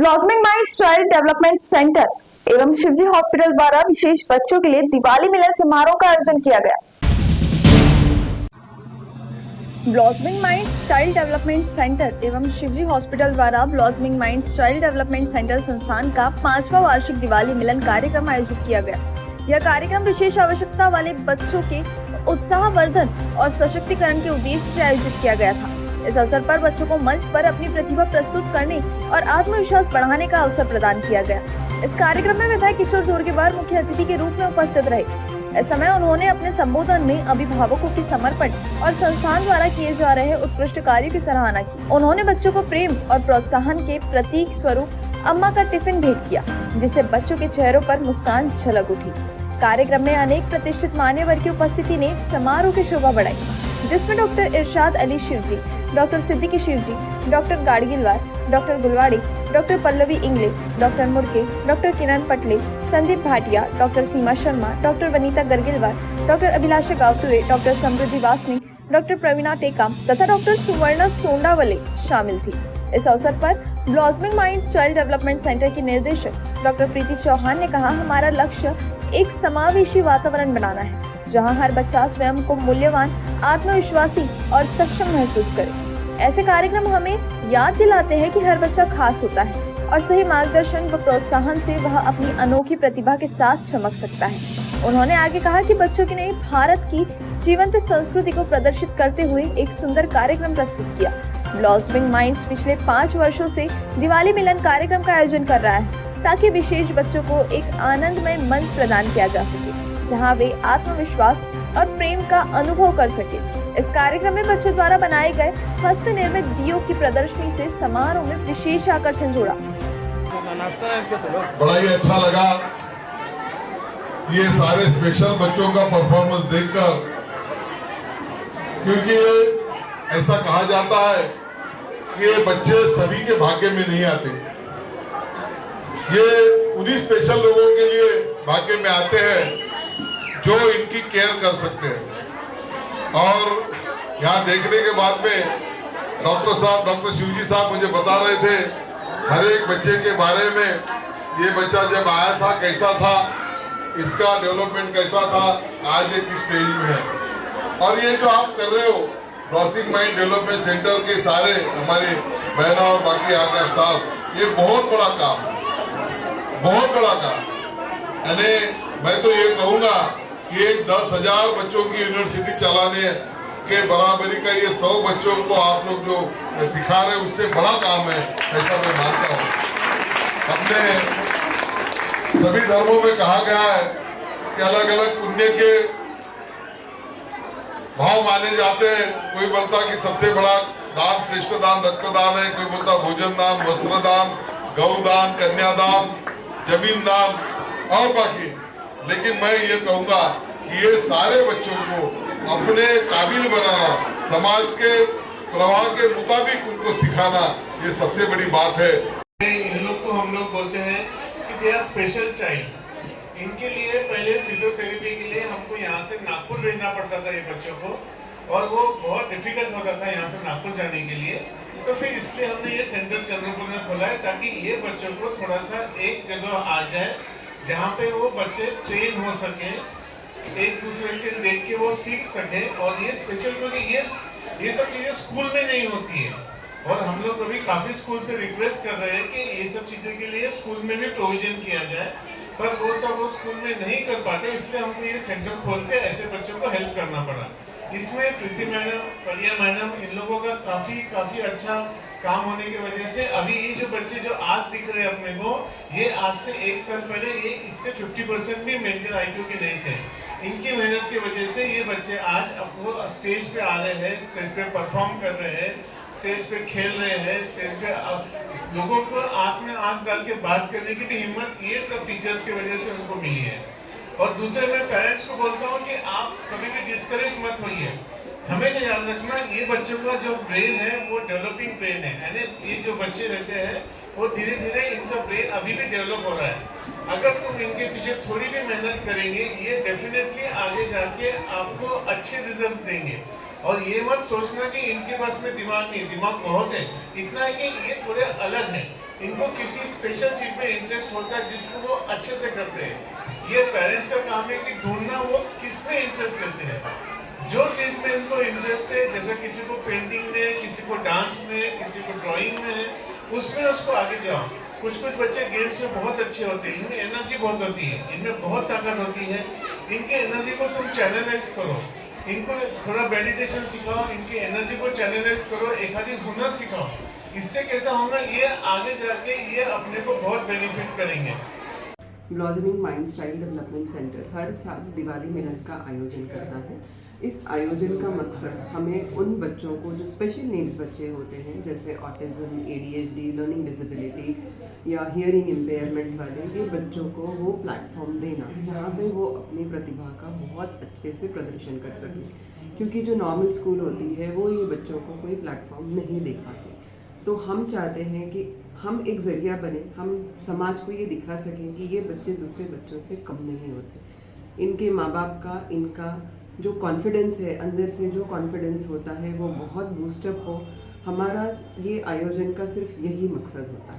Blossoming minds child development centre एवं Shivji hospital द्वारा विशेष बच्चों के लिए दिवाली मिलन समारोह का आयोजन किया गया। Blossoming minds child development centre एवं शिवजी हॉस्पिटल द्वारा blossoming minds child development centre संस्थान का 5वां वार्षिक दिवाली मिलन कार्यक्रम आयोजित किया गया। यह कार्यक्रम विशेष आवश्यकता वाले बच्चों के उत्साहवर्धन और सशक्तिकरण के उद्देश्य से आयोजित किया गया था। इस अवसर पर बच्चों को मंच पर अपनी प्रतिभा प्रस्तुत करने और आत्मविश्वास बढ़ाने का अवसर प्रदान किया गया। इस कार्यक्रम में विधायक किशोर जोरगेवार मुख्य अतिथि के रूप में उपस्थित रहे। इस समय उन्होंने अपने संबोधन में अभिभावकों के समर्पण और संस्थान द्वारा किए जा रहे उत्कृष्ट कार्यों की सराहना की। उन्होंने बच्चों को प्रेम और प्रोत्साहन के प्रतीक स्वरूप अम्मा का टिफिन भेंट किया, जिससे बच्चों के चेहरों पर मुस्कान झलक उठी। कार्यक्रम में अनेक प्रतिष्ठित मान्यवर की उपस्थिति ने समारोह की शोभा बढ़ाई, जिसमें doctor Irshad Ali Shivji, doctor Siddiqui Shivji, doctor Gadgilwar, doctor Gulwadi, doctor Pallavi Ingle, doctor Murke, doctor Kiran Patle, Sandeep Bhatia, doctor Seema Sharma, doctor Vanita Gargilwar, doctor Abhilasha Gawture, doctor Samriddhi Vasni, doctor Pravina Tekam तथा डॉक्टर सुवर्णा सोंडावले शामिल थी। इस अवसर पर blossoming minds child development centre की निर्देशक डॉक्टर प्रीति चौहान ने कहा, हमारा लक्ष्य एक समावेशी वातावरण बनाना है, जहां हर बच्चा स्वयं को मूल्यवान, आत्मविश्वासी और सक्षम महसूस करे। ऐसे कार्यक्रम हमें याद दिलाते हैं कि हर बच्चा खास होता है और सही मार्गदर्शन व प्रोत्साहन से वह अपनी अनोखी प्रतिभा के साथ चमक सकता है। उन्होंने आगे कहा कि बच्चों की नई भारत की जीवंत संस्कृति को प्रदर्शित करते हुए एक सुंदर कार्यक्रम प्रस्तुत किया। ब्लॉसमिंग माइंड्स पिछले 5 वर्षों से दिवाली मिलन कार्यक्रम का आयोजन कर रहा है, ताकि विशेष बच्चों को एक आनंदमय मंच प्रदान किया जा सके, जहां वे आत्मविश्वास और प्रेम का अनुभव कर सके। इस कार्यक्रम में बच्चों द्वारा बनाए गए हस्त निर्मित दियों की प्रदर्शनी से समारोह में विशेष आकर्षण जुड़ा। बड़ा ही अच्छा लगा ये सारे स्पेशल बच्चों का परफॉर्मेंस देखकर, क्योंकि ऐसा कहा जाता है कि ये बच्चे सभी के भाग्य में नहीं आते, ये उन्हीं स्पेशल लोगों के लिए भाग्य में आते हैं जो इनकी केयर कर सकते हैं। और यहाँ देखने के बाद में डॉक्टर शिवजी साहब मुझे बता रहे थे हर एक बच्चे के बारे में, ये बच्चा जब आया था कैसा था, इसका डेवलपमेंट कैसा था, आज ये किस स्टेज में है। और ये जो आप कर रहे हो ब्लॉसमिंग माइंड डेवलपमेंट सेंटर के सारे हमारे बहना और बाकी यहाँ का स्टाफ, ये बहुत बड़ा काम, बहुत बड़ा काम। यानी मैं तो ये कहूँगा कि एक 10,000 बच्चों की यूनिवर्सिटी चलाने के बराबरी का ये 100 बच्चों को आप लोग जो सिखा रहे हैं, उससे बड़ा काम है, ऐसा मैं मानता हूँ। अपने सभी धर्मों में कहा गया है कि अलग अलग पुण्य के भाव माने जाते हैं। कोई बोलता कि सबसे बड़ा दान श्रेष्ठ दान रक्तदान है, कोई बोलता भोजन दान, वस्त्र दान, गौ दान, कन्यादान, जमीन दान और बाकी। लेकिन मैं ये कहूँगा कि ये सारे बच्चों को अपने काबिल बनाना, समाज के प्रवाह के मुताबिक उनको सिखाना, ये सबसे बड़ी बात है। इन लोग को हम लोग बोलते हैं कि दे आर स्पेशल चाइल्ड्स। इनके लिए पहले फिजियोथेरेपी के लिए हमको यहाँ से नागपुर भेजना पड़ता था ये बच्चों को, और वो बहुत डिफिकल्ट होता था यहाँ से नागपुर जाने के लिए। तो फिर इसलिए हमने ये सेंटर चंद्रपुर में खोला है, ताकि ये बच्चों को थोड़ा सा एक जगह आ जाए जहाँ पे वो बच्चे ट्रेन हो सके, एक दूसरे के देख के वो सीख सके। और ये स्पेशल क्योंकि ये सब चीज़ें स्कूल में नहीं होती है, और हम लोग अभी काफ़ी स्कूल से रिक्वेस्ट कर रहे हैं कि ये सब चीज़ें के लिए स्कूल में भी प्रोविजन किया जाए, पर वो सब वो स्कूल में नहीं कर पाते, इसलिए हमको ये सेंटर खोल के ऐसे बच्चों को हेल्प करना पड़ा। इसमें प्रीति मैडम, परिया मैडम, इन लोगों का काफ़ी अच्छा काम होने की वजह से अभी ये जो बच्चे जो आज दिख रहे हैं अपने को, ये आज से 1 साल पहले ये इससे 50% भी मेंटल IQ के नहीं थे। इनकी मेहनत की वजह से ये बच्चे आज अपने स्टेज पे आ रहे हैं, स्टेज पे परफॉर्म कर रहे हैं, स्टेज पे खेल रहे हैं, स्टेज पे लोगों को आँख में आँख डाल के बात करने की भी हिम्मत ये सब टीचर्स की वजह से उनको मिली है। और दूसरे मैं पेरेंट्स को बोलता हूँ कि आप कभी भी डिस्करेज मत होइए। हमें तो याद रखना, ये बच्चों का जो ब्रेन है वो डेवलपिंग ब्रेन है, यानी ये जो बच्चे रहते हैं वो धीरे धीरे इनका ब्रेन अभी भी डेवलप हो रहा है। अगर तुम इनके पीछे थोड़ी भी मेहनत करेंगे, ये डेफिनेटली आगे जाके आपको अच्छे रिजल्ट्स देंगे। और ये मत सोचना कि इनके पास में दिमाग नहीं, दिमाग बहुत है, इतना है कि ये थोड़े अलग हैं, इनको किसी स्पेशल चीज में इंटरेस्ट होता है जिसको वो अच्छे से करते हैं। ये पेरेंट्स का काम है कि ढूंढना वो किस में इंटरेस्ट लेते हैं, जो चीज में इनको इंटरेस्ट है, जैसे किसी को पेंटिंग में, किसी को डांस में, किसी को ड्राइंग में है, उसमें उसको आगे जाओ। कुछ बच्चे गेम्स में बहुत अच्छे होते हैं, इनमें एनर्जी बहुत होती है, इनमें बहुत ताकत होती है, इनके एनर्जी को तुम चैनलाइज करो, इनको थोड़ा मेडिटेशन सिखाओ, इनकी एनर्जी को चैनलाइज करो, एक आधी हुनर सिखाओ। इससे कैसा होगा, ये आगे जाके ये अपने को बहुत बेनिफिट करेंगे। Blossoming minds child development centre हर साल दिवाली मिलन का आयोजन करता है। इस आयोजन का मकसद हमें उन बच्चों को जो स्पेशल नीड्स बच्चे होते हैं, जैसे ऑटिज्म, ADHD, लर्निंग डिसेबिलिटी या हियरिंग इम्पेयरमेंट वाले, ये बच्चों को वो प्लेटफॉर्म देना जहाँ पे वो अपनी प्रतिभा का बहुत अच्छे से प्रदर्शन कर सकें, क्योंकि जो नॉर्मल स्कूल होती है वो ये बच्चों को कोई प्लेटफॉर्म नहीं दे पाते। तो हम चाहते हैं कि हम एक ज़रिया बने, हम समाज को ये दिखा सकें कि ये बच्चे दूसरे बच्चों से कम नहीं होते। इनके माँ बाप का, इनका जो कॉन्फिडेंस है, अंदर से जो कॉन्फिडेंस होता है वो बहुत बूस्टअप हो। हमारा ये आयोजन का सिर्फ यही मकसद होता है।